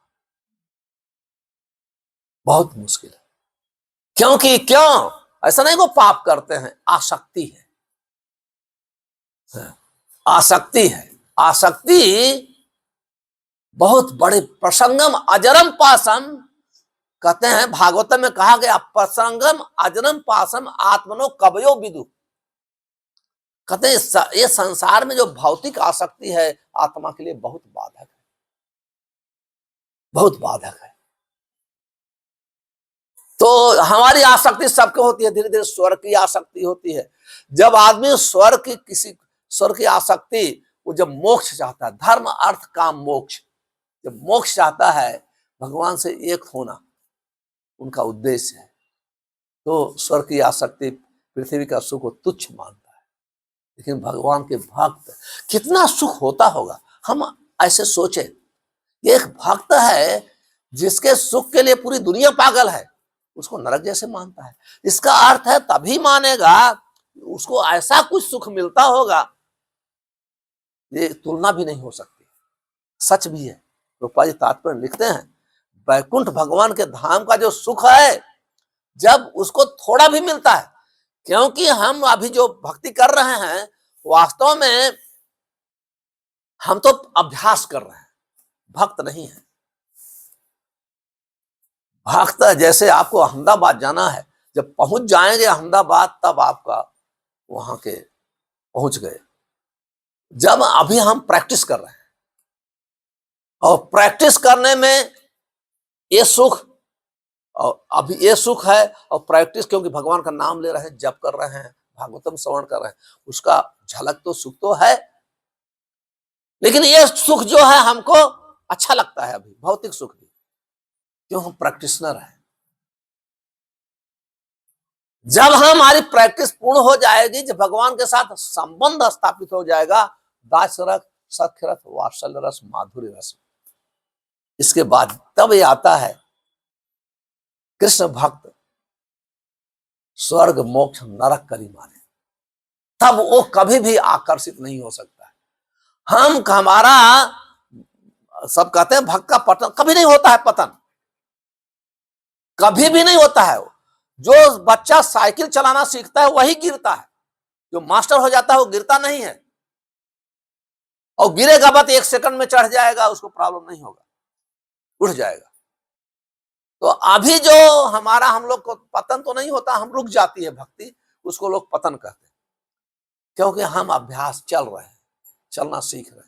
बहुत मुश्किल है। क्योंकि क्यों ऐसा नहीं, को पाप करते हैं, आसक्ति है, आसक्ति है। आसक्ति बहुत बड़े प्रसंगम अजरम पासम, कहते हैं भागवतम में कहा गया, प्रसंगम अजरम पासम आत्मनो कवयो विदु। कहते हैं ये संसार में जो भौतिक आसक्ति है आत्मा के लिए बहुत बाधक है, बहुत बाधक है। तो हमारी आसक्ति सबको होती है, धीरे धीरे स्वर्ग की आसक्ति होती है। जब आदमी स्वर्ग की आसक्ति, वो जब मोक्ष चाहता है, धर्म अर्थ काम मोक्ष, जब मोक्ष चाहता है, भगवान से एक होना उनका उद्देश्य है, तो स्वर्ग की आसक्ति पृथ्वी का सुख को तुच्छ मानता है। लेकिन भगवान के भक्त कितना सुख होता होगा, हम ऐसे सोचे, एक भक्त है जिसके सुख के लिए पूरी दुनिया पागल है, उसको नरक जैसे मानता है। इसका अर्थ है तभी मानेगा उसको ऐसा कुछ सुख मिलता होगा, ये तुलना भी नहीं हो सकती, सच भी है। रूपा जी तात्पर्य लिखते हैं, वैकुंठ भगवान के धाम का जो सुख है, जब उसको थोड़ा भी मिलता है, क्योंकि हम अभी जो भक्ति कर रहे हैं वास्तव में हम तो अभ्यास कर रहे हैं, भक्त नहीं है। भक्त जैसे आपको अहमदाबाद जाना है, जब पहुंच जाएंगे अहमदाबाद तब आपका वहां के पहुंच गए। जब अभी हम प्रैक्टिस कर रहे हैं, और प्रैक्टिस करने में ये सुख, और अभी ये सुख है, और प्रैक्टिस क्योंकि भगवान का नाम ले रहे हैं, जप कर रहे हैं, भागवतम श्रवण कर रहे हैं, उसका झलक तो सुख तो है। लेकिन ये सुख जो है हमको अच्छा लगता है अभी, भौतिक सुख भी, क्यों हम प्रैक्टिशनर हैं। जब हमारी प्रैक्टिस पूर्ण हो जाएगी, जब भगवान के साथ संबंध स्थापित हो जाएगा, दास रस, सख्य रस, वात्सल्य रस, माधुर्य रस, इसके बाद तब ये आता है कृष्ण भक्त स्वर्ग मोक्ष नरक करी माने, तब वो कभी भी आकर्षित नहीं हो सकता है। हमारा सब कहते हैं भक्त का पतन कभी नहीं होता है, पतन कभी भी नहीं होता है। जो बच्चा साइकिल चलाना सीखता है वही गिरता है, जो मास्टर हो जाता है वो गिरता नहीं है, और गिरेगा बात 1 सेकंड में चढ़ जाएगा, उसको प्रॉब्लम नहीं होगा, उठ जाएगा। तो अभी जो हमारा, हम लोग को पतन तो नहीं होता, हम रुक जाती है भक्ति, उसको लोग पतन कहते हैं, क्योंकि हम अभ्यास चल रहे हैं, चलना सीख रहे हैं।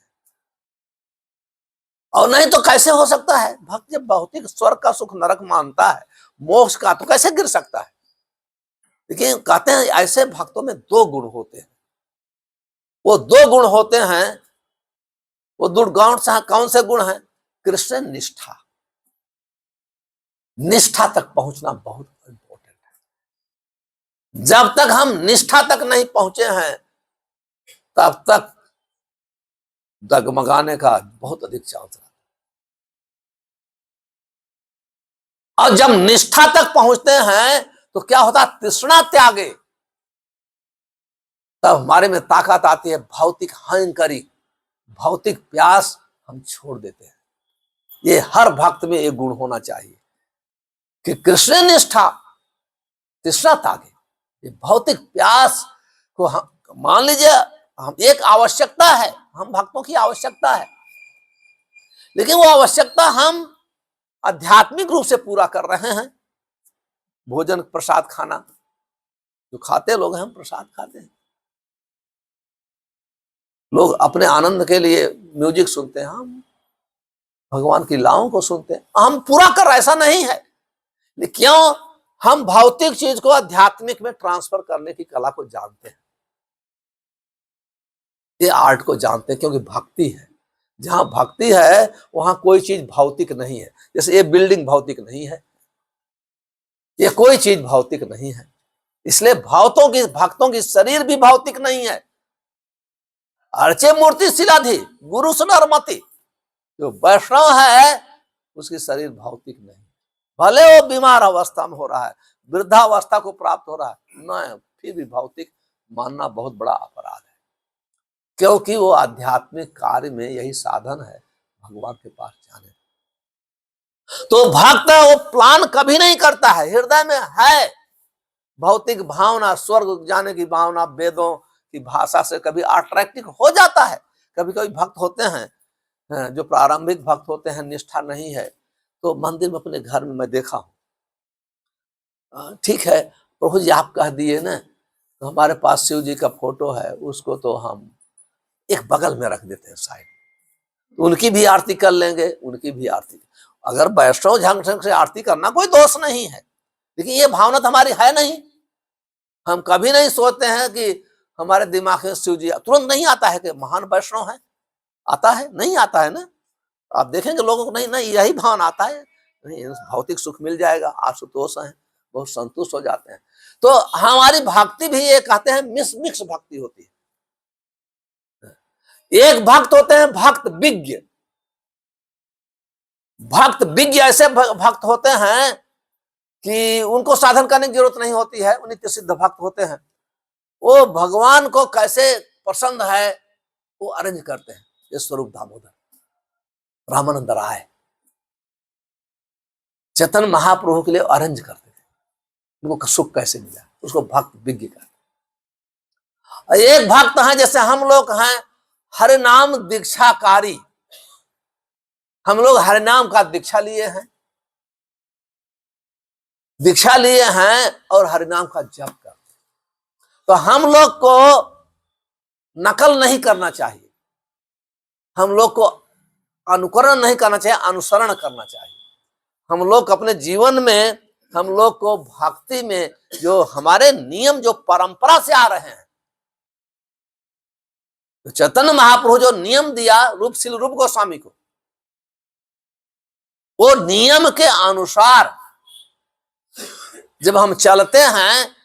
और नहीं तो कैसे हो सकता है, भक्त जब भौतिक स्वर्ग का सुख नरक मानता है, मोक्ष का, तो कैसे गिर सकता है। लेकिन कहते हैं ऐसे भक्तों में 2 गुण होते हैं, वो 2 गुण होते हैं, वो दुर्गुण कौन से गुण हैं? कृष्ण निष्ठा, निष्ठा तक पहुंचना बहुत इंपॉर्टेंट है। जब तक हम निष्ठा तक नहीं पहुंचे हैं, तब तक डगमगाने का बहुत अधिक चांस रहता है। और जब निष्ठा तक पहुंचते हैं तो क्या होता है, तृष्णा त्यागे, तब हमारे में ताकत आती है, भौतिक हंकरी, भौतिक प्यास हम छोड़ देते हैं। ये हर भक्त में एक गुण होना चाहिए कि कृष्ण निष्ठा, तृष्णा त्यागे, ये भौतिक प्यास को हम मान लीजिए, हम एक आवश्यकता है, हम भक्तों की आवश्यकता है, लेकिन वो आवश्यकता हम आध्यात्मिक रूप से पूरा कर रहे हैं। भोजन प्रसाद खाना, जो खाते लोग हैं, हम प्रसाद खाते हैं। लोग अपने आनंद के लिए म्यूजिक सुनते हैं, हम भगवान की लीलाओं को सुनते हैं, हम पूरा कर रहे, ऐसा नहीं है। क्यों? हम भौतिक चीज को आध्यात्मिक में ट्रांसफर करने की कला को जानते हैं, ये आर्ट को जानते हैं, क्योंकि भक्ति है। जहां भक्ति है वहां कोई चीज भौतिक नहीं है। जैसे ये बिल्डिंग भौतिक नहीं है, ये कोई चीज भौतिक नहीं है, इसलिए भक्तों की शरीर भी भौतिक नहीं है। अर्चे मूर्ति शिलाधि गुरु सुनरमति, जो वैष्णव है उसकी शरीर भौतिक नहीं, भले वो बीमार अवस्था में हो रहा है, वृद्धावस्था को प्राप्त हो रहा है, न फिर भी भौतिक मानना बहुत बड़ा अपराध है, क्योंकि वो आध्यात्मिक कार्य में यही साधन है भगवान के पास जाने। तो भक्त वो प्लान कभी नहीं करता है, हृदय में है भौतिक भावना, स्वर्ग जाने की भावना, वेदों की भाषा से कभी अट्रैक्टिव हो जाता है। कभी कभी भक्त होते हैं जो प्रारंभिक भक्त होते हैं, निष्ठा नहीं है, तो मंदिर में अपने घर में मैं देखा हूं, ठीक है प्रभु जी आप कह दिए ना, तो हमारे पास शिव जी का फोटो है, उसको तो हम एक बगल में रख देते हैं साइड, तो उनकी भी आरती कर लेंगे, उनकी भी आरती। अगर वैष्णव ढंग से आरती करना कोई दोष नहीं है, लेकिन ये भावना तो हमारी है नहीं। हम कभी नहीं सोचते हैं कि हमारे दिमाग में शिव जी तुरंत नहीं आता है कि महान वैष्णव है, आता है नहीं आता है ना, आप देखेंगे लोगों को नहीं नहीं यही भावना आता है, नहीं भौतिक सुख मिल जाएगा, आशुतोष है, बहुत संतुष्ट हो जाते हैं। तो हमारी भक्ति भी ये कहते हैं मिक्स भक्ति होती है। एक भक्त होते हैं भक्त विज्ञ, भक्त विज्ञ ऐसे भक्त होते हैं कि उनको साधन करने की जरूरत नहीं होती है, नित्य सिद्ध भक्त होते हैं। वो भगवान को कैसे पसंद है वो अरेंज करते हैं। ये स्वरूप दामोदर, रामानंद राय, चेतन महाप्रभु के लिए अरेंज करते थे, उनको सुख कैसे मिला, उसको भक्त विज्ञ करते। एक भक्त है जैसे हम लोग हैं हरि नाम दीक्षाकारी, हम लोग हरि नाम का दीक्षा लिए हैं, दीक्षा लिए हैं और हरिनाम का जप करते हैं। तो हम लोग को नकल नहीं करना चाहिए, हम लोग को अनुकरण नहीं करना चाहिए, अनुसरण करना चाहिए। हम लोग अपने जीवन में, हम लोग को भक्ति में जो हमारे नियम जो परंपरा से आ रहे हैं, तो चैतन्य महाप्रभु जो नियम दिया रूपशील रूप गोस्वामी को, वो नियम के अनुसार जब हम चलते हैं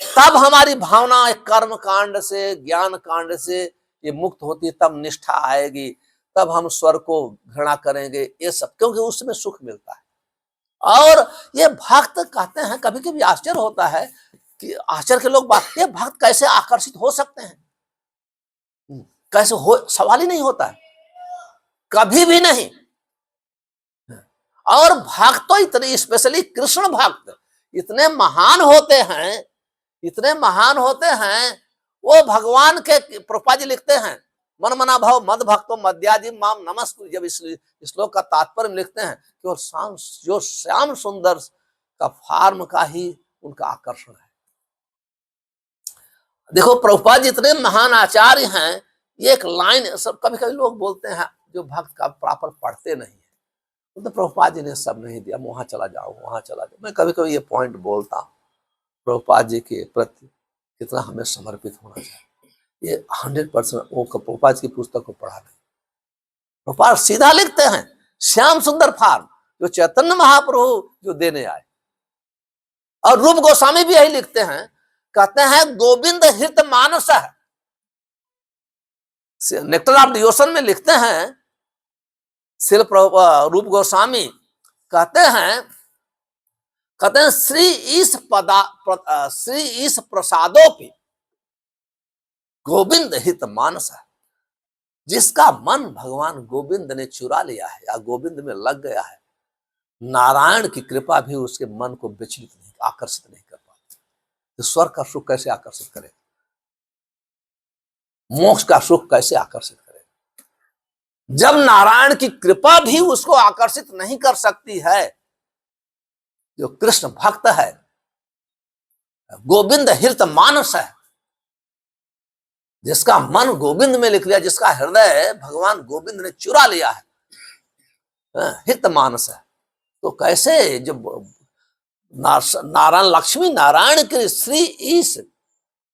तब हमारी भावना कर्म कांड से, ज्ञान कांड से ये मुक्त होती है, तब निष्ठा आएगी, तब हम स्वर्ग को घृणा करेंगे, ये सब क्योंकि उसमें सुख मिलता है। और ये भक्त कहते हैं, कभी कभी आश्चर्य होता है कि आश्चर्य के लोग बात, ये भक्त कैसे आकर्षित हो सकते हैं, कैसे हो, सवाल ही नहीं होता है, कभी भी नहीं। और भक्त तो इतने, स्पेशली कृष्ण भक्त इतने महान होते हैं, इतने महान होते हैं, वो भगवान के, प्रभुपाद जी लिखते हैं मन मना भाव मद भक्तो मद्याजी माम नमस्कुरु, जब इस श्लोक का तात्पर्य लिखते हैं कि जो श्याम सुंदर का फार्म का ही उनका आकर्षण है। देखो प्रभुपाद जी इतने महान आचार्य हैं, ये एक लाइन सब कभी कभी लोग बोलते हैं जो भक्त का प्रॉपर पढ़ते नहीं है, तो प्रभुपाद जी ने सब नहीं दिया, वहां चला जाओ वहां चला जाओ। मैं कभी कभी ये पॉइंट बोलता हूँ, प्रभुपाद जी के प्रति कितना हमें समर्पित होना चाहिए। ये 100% वो प्रभुपाद की पुस्तक को पढ़ा नहीं, प्रभुपाद सीधा लिखते हैं श्याम सुंदर फार्म जो चैतन्य महाप्रभु जो देने आए। और रूप गोस्वामी भी यही लिखते हैं, कहते हैं गोविंद हृत मानस है, नेक्टर ऑफ डिवोशन में लिखते हैं शिल रूप गोस्वामी, कहते हैं श्री ईश प्रसादोपि गोविंद हित मानस है, जिसका मन भगवान गोविंद ने चुरा लिया है या गोविंद में लग गया है, नारायण की कृपा भी उसके मन को विचलित नहीं, आकर्षित नहीं कर पाती। तो स्वर्ग का सुख कैसे आकर्षित करे, मोक्ष का सुख कैसे आकर्षित करे, जब नारायण की कृपा भी उसको आकर्षित नहीं कर सकती है। जो कृष्ण भक्त है, गोविंद हृत मानस है, जिसका मन गोविंद में लिख लिया, जिसका हृदय भगवान गोविंद ने चुरा लिया है, हित मानस है। तो कैसे जब नारायण लक्ष्मी नारायण के श्री ईश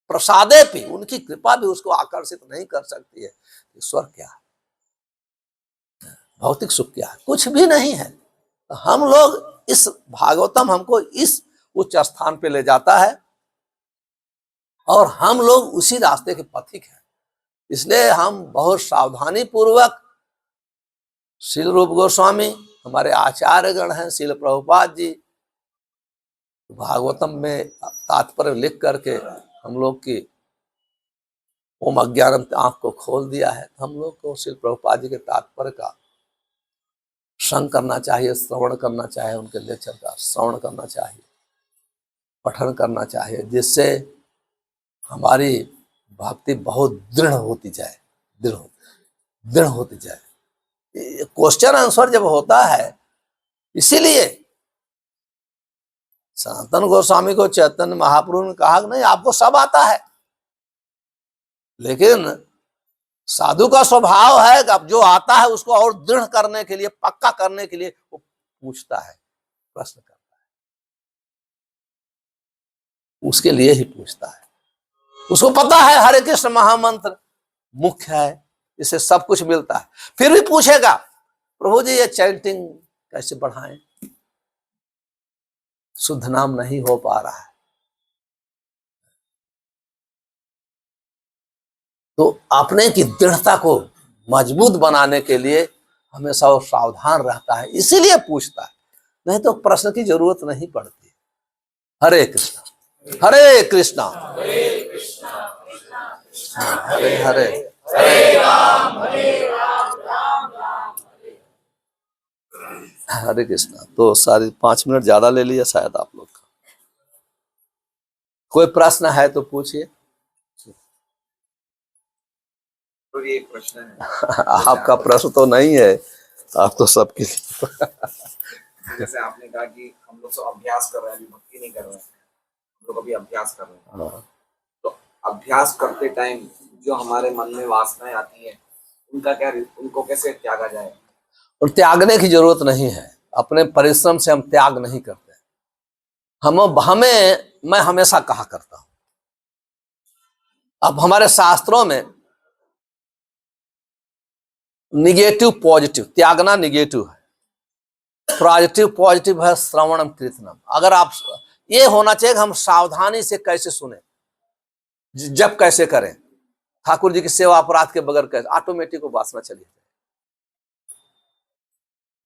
प्रसादे पे उनकी कृपा भी उसको आकर्षित नहीं कर सकती है, स्वर्ग क्या है, भौतिक सुख क्या है, कुछ भी नहीं है। हम लोग इस भागवतम हमको इस उच्च स्थान पे ले जाता है और हम लोग उसी रास्ते के पथिक हैं। इसलिए हम बहुत सावधानी पूर्वक श्रील रूप गोस्वामी हमारे आचार्यगण हैं, श्रील प्रभुपाद जी, भागवतम में तात्पर्य लिख करके हम लोग की ओम अज्ञानम आंख को खोल दिया है। हम लोग को श्री प्रभुपाद जी के तात्पर्य का श्रवण करना चाहिए, श्रवण करना चाहिए, उनके लेक्चर का श्रवण करना चाहिए, पठन करना चाहिए, जिससे हमारी भक्ति बहुत दृढ़ होती जाए, दृढ़ होती जाए। क्वेश्चन आंसर जब होता है, इसीलिए सनातन गोस्वामी को चैतन्य महाप्रभु ने कहा कि नहीं आपको सब आता है, लेकिन साधु का स्वभाव है कि अब जो आता है उसको और दृढ़ करने के लिए, पक्का करने के लिए वो पूछता है, प्रश्न करता है, उसके लिए ही पूछता है। उसको पता है हरे कृष्ण महामंत्र मुख्य है, इससे सब कुछ मिलता है, फिर भी पूछेगा प्रभु जी ये चैंटिंग कैसे बढ़ाएं, शुद्ध नाम नहीं हो पा रहा है। तो अपने की दृढ़ता को मजबूत बनाने के लिए हमेशा वो सावधान रहता है, इसीलिए पूछता है, नहीं तो प्रश्न की जरूरत नहीं पड़ती। हरे कृष्णा हरे कृष्णा हरे हरे हरे कृष्णा। तो 5.5 मिनट ज्यादा ले लिया शायद आप लोग का। कोई प्रश्न है तो पूछिए। तो ये एक प्रश्न है आपका प्रश्न तो नहीं है, आप तो सबके जैसे आपने कहा कि हम लोग सब अभ्यास कर रहे हैं, अभी भक्ति नहीं कर रहे हैं, हम लोग अभी अभ्यास कर रहे हैं। तो अभ्यास करते टाइम जो हमारे मन में वासनाएं आती हैं, उनका क्या, उनको कैसे त्यागा जाए? और त्यागने की जरूरत नहीं है, अपने परिश्रम से हम त्याग नहीं करते। मैं हमेशा कहा करता हूं, अब हमारे शास्त्रों में निगेटिव पॉजिटिव, त्यागना निगेटिव है, पॉजिटिव है श्रवणम कीर्तनम। अगर आप ये होना चाहिए कि हम सावधानी से कैसे सुने, जब कैसे करें, ठाकुर जी की सेवा अपराध के बगैर कैसे, ऑटोमेटिक वो वासना चली जाए।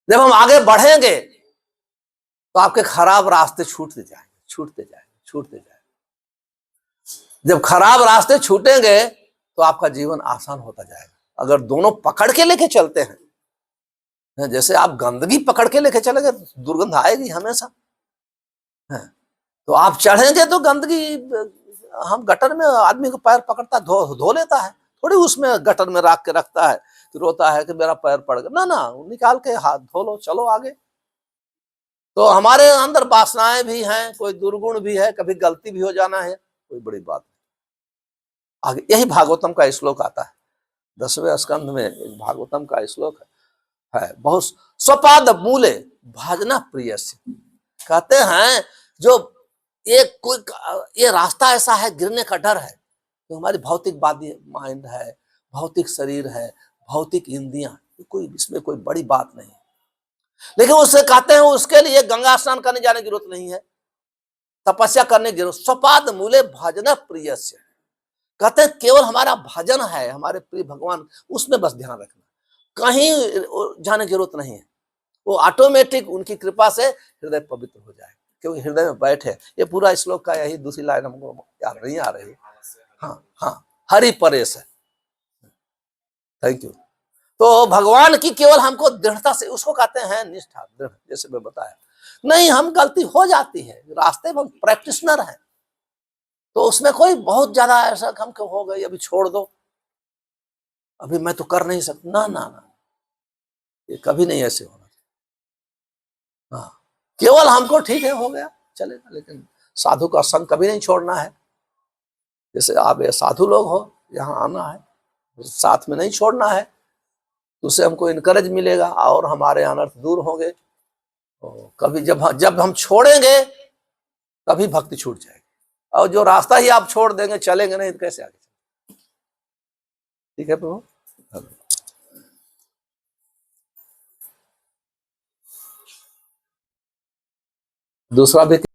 जब हम आगे बढ़ेंगे तो आपके खराब रास्ते छूटते जाएंगे। जब खराब रास्ते छूटेंगे तो आपका जीवन आसान होता जाएगा। अगर दोनों पकड़ के लेके चलते हैं, जैसे आप गंदगी पकड़ के लेके चलेंगे दुर्गंध आएगी हमेशा, तो आप चढ़ेंगे तो गंदगी, हम गटर में आदमी को पैर पकड़ता धो लेता है, थोड़ी उसमें गटर में रख के रखता है, तो रोता है कि मेरा पैर पड़ गया, ना निकाल के हाथ धो लो, चलो आगे। तो हमारे अंदर वासनाएं भी हैं, कोई दुर्गुण भी है, कभी गलती भी हो जाना है, कोई बड़ी बात नहीं। आगे यही भागवतम का श्लोक आता है, 10वें स्कंध में एक भागवतम का श्लोक है बहुत, स्वपाद मूले भजना प्रिय से, कहते हैं जो ये रास्ता ऐसा है, गिरने का डर है, तो हमारी भौतिक माइंड है, भौतिक शरीर है, भौतिक इंद्रियां, इसमें कोई बड़ी बात नहीं, लेकिन उससे कहते हैं उसके लिए गंगा स्नान करने जाने की जरूरत नहीं है, तपस्या करने की जरूरत। स्वपाद मूले भजन प्रिय से, कहते हैं केवल हमारा भजन है, हमारे प्रिय भगवान, उसमें बस ध्यान रखना, कहीं जाने की जरूरत नहीं है, वो ऑटोमेटिक उनकी कृपा से हृदय पवित्र हो जाए, क्योंकि हृदय में बैठे। ये पूरा श्लोक का यही दूसरी लाइन हमको याद नहीं आ रही। हाँ हरि परेश है, थैंक यू। तो भगवान की केवल हमको दृढ़ता से, उसको कहते हैं निष्ठा, दृढ़, जैसे मैं बताया। नहीं, हम गलती हो जाती है रास्ते में, हम प्रैक्टिशनर हैं, तो उसमें कोई बहुत ज्यादा ऐसा हमको हो गई अभी छोड़ दो, अभी मैं तो कर नहीं सकता, ना, ये कभी नहीं ऐसे होना। हाँ, केवल हमको ठीक है, हो गया चलेगा, लेकिन साधु का संग कभी नहीं छोड़ना है। जैसे आप ये साधु लोग हो, यहाँ आना है, साथ में नहीं छोड़ना है, तो उससे हमको इनकरेज मिलेगा और हमारे अनर्थ दूर होंगे। तो कभी जब हम छोड़ेंगे तभी भक्ति छूट जाएगी, और जो रास्ता ही आप छोड़ देंगे, चलेंगे नहीं, तो कैसे आगे? ठीक है प्रभु। दूसरा भी